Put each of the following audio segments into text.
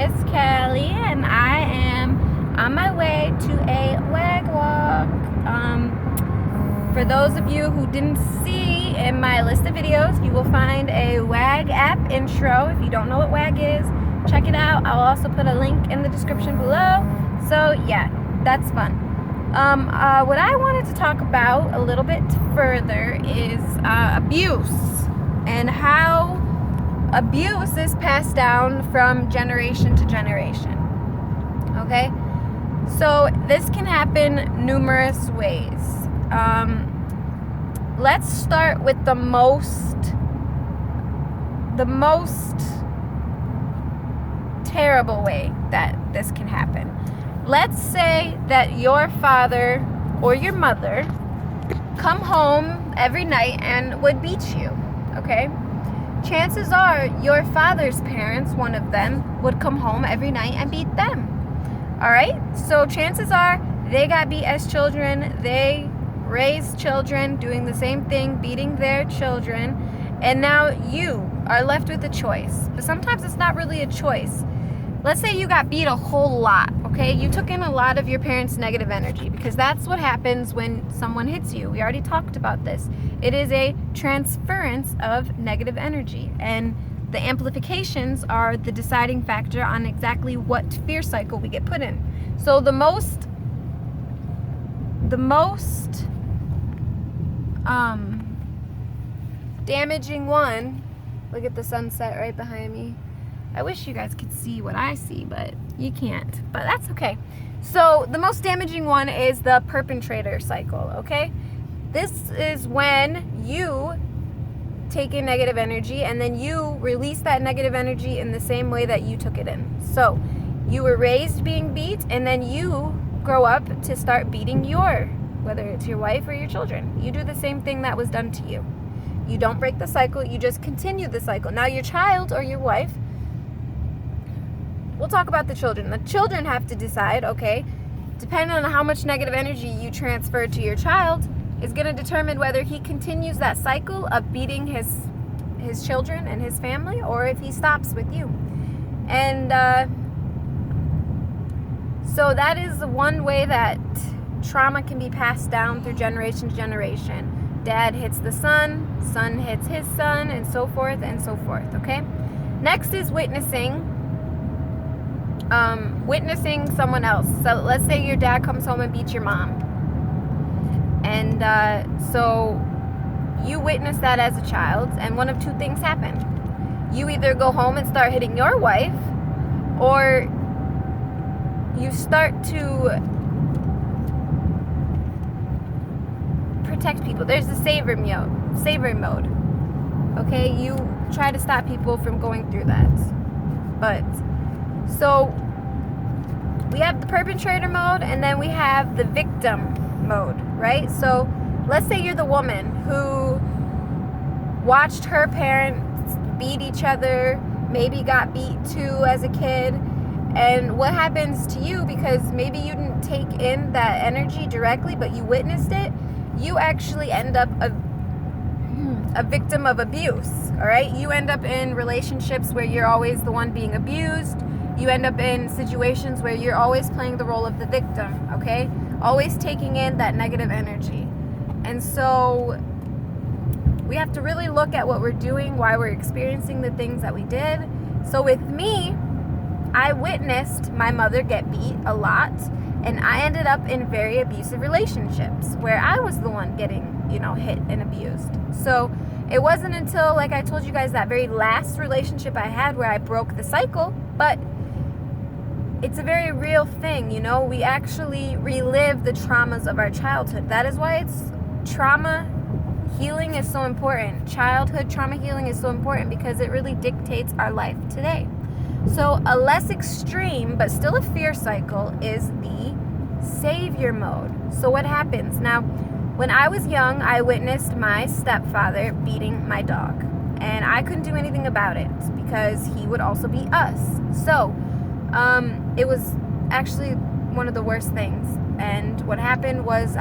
is Kelly, and I am on my way to a WAG walk. For those of you who didn't see in my list of videos, you will find a WAG app intro. If you don't know what WAG is, check it out. I'll also put a link in the description below. So yeah, that's fun. What I wanted to talk about a little bit further is abuse and how abuse is passed down from generation to generation. Okay? So this can happen numerous ways. Let's start with the most terrible way that this can happen. Let's say that your father or your mother come home every night and would beat you, okay? Chances are your father's parents, one of them, would come home every night and beat them. All right? So chances are they got beat as children. They raised children doing the same thing, beating their children. And now you are left with a choice. But sometimes it's not really a choice. Let's say you got beat a whole lot, okay? You took in a lot of your parents' negative energy, because that's what happens when someone hits you. We already talked about this. It is a transference of negative energy, and the amplifications are the deciding factor on exactly what fear cycle we get put in. So the most damaging one, look at the sunset right behind me. I wish you guys could see what I see, but you can't. But that's okay. So the most damaging one is the perpetrator cycle, okay? This is when you take in negative energy and then you release that negative energy in the same way that you took it in. So you were raised being beat, and then you grow up to start beating whether it's your wife or your children. You do the same thing that was done to you. You don't break the cycle, you just continue the cycle. Now your child or your wife, we'll talk about the children. The children have to decide, okay, depending on how much negative energy you transfer to your child is going to determine whether he continues that cycle of beating his children and his family, or if he stops with you. And so that is one way that trauma can be passed down through generation to generation. Dad hits the son hits his son, and so forth and so forth, okay? Next is witnessing someone else. So let's say your dad comes home and beats your mom. And so you witness that as a child, and one of two things happen. You either go home and start hitting your wife, or you start to protect people. There's a savior mode. Okay? You try to stop people from going through that. But so we have the perpetrator mode, and then we have the victim mode, right? So let's say you're the woman who watched her parents beat each other, maybe got beat too as a kid, and what happens to you, because maybe you didn't take in that energy directly, but you witnessed it, you actually end up a victim of abuse, all right? You end up in relationships where you're always the one being abused. You end up in situations where you're always playing the role of the victim, okay? Always taking in that negative energy. And so we have to really look at what we're doing, why we're experiencing the things that we did. So with me, I witnessed my mother get beat a lot, and I ended up in very abusive relationships where I was the one getting, hit and abused. So it wasn't until, like I told you guys, that very last relationship I had where I broke the cycle, but it's a very real thing, we actually relive the traumas of our childhood. That is why trauma healing is so important. Childhood trauma healing is so important, because it really dictates our life today. So a less extreme, but still a fear cycle, is the savior mode. So what happens? Now, when I was young, I witnessed my stepfather beating my dog, and I couldn't do anything about it because he would also beat us. So it was actually one of the worst things. And what happened was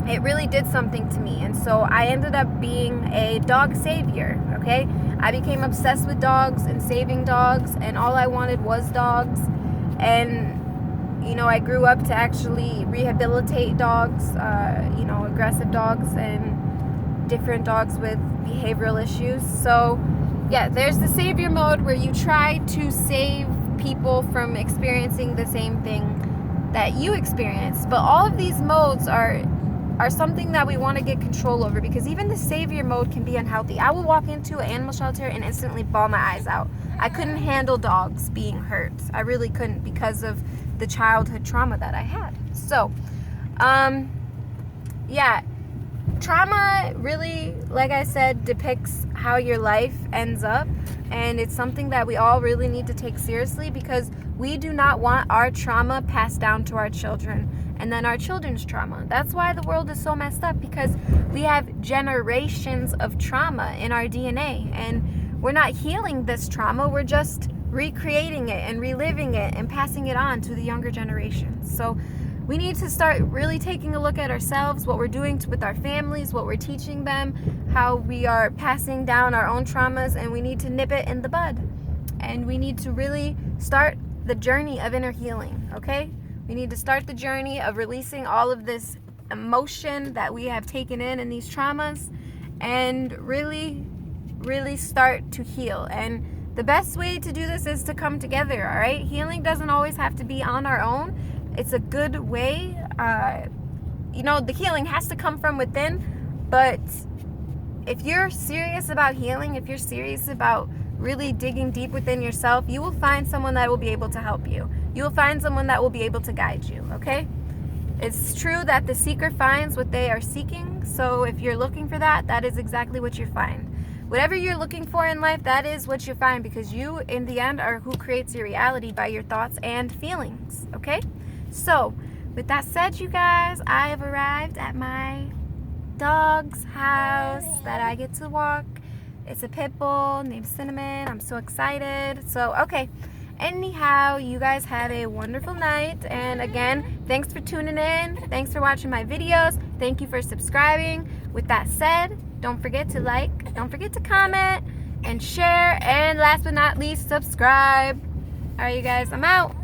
it really did something to me. And so I ended up being a dog savior, okay? I became obsessed with dogs and saving dogs, and all I wanted was dogs. And I grew up to actually rehabilitate dogs, aggressive dogs and different dogs with behavioral issues. So yeah, there's the savior mode where you try to save people from experiencing the same thing that you experience. But all of these modes are something that we want to get control over, because even the savior mode can be unhealthy. I would walk into an animal shelter and instantly bawl my eyes out. I couldn't handle dogs being hurt. I really couldn't, because of the childhood trauma that I had. So, yeah, trauma really, like I said, depicts how your life ends up, and it's something that we all really need to take seriously, because we do not want our trauma passed down to our children and then our children's trauma. That's why the world is so messed up, because we have generations of trauma in our DNA, and we're not healing this trauma. We're just recreating it and reliving it and passing it on to the younger generations. So we need to start really taking a look at ourselves, what we're doing with our families, what we're teaching them, how we are passing down our own traumas, and we need to nip it in the bud. And we need to really start the journey of inner healing, okay? We need to start the journey of releasing all of this emotion that we have taken in these traumas, and really, really start to heal. And the best way to do this is to come together, all right? Healing doesn't always have to be on our own. It's a good way. The healing has to come from within. But if you're serious about healing, if you're serious about really digging deep within yourself, you will find someone that will be able to help you. You will find someone that will be able to guide you, okay? It's true that the seeker finds what they are seeking. So if you're looking for that, that is exactly what you find. Whatever you're looking for in life, that is what you find, because you, in the end, are who creates your reality by your thoughts and feelings, okay? So, with that said, you guys, I have arrived at my dog's house that I get to walk. It's a pit bull named Cinnamon. I'm so excited. So, okay. Anyhow, you guys have a wonderful night. And again, thanks for tuning in. Thanks for watching my videos. Thank you for subscribing. With that said, don't forget to like, don't forget to comment and share. And last but not least, subscribe. All right, you guys, I'm out.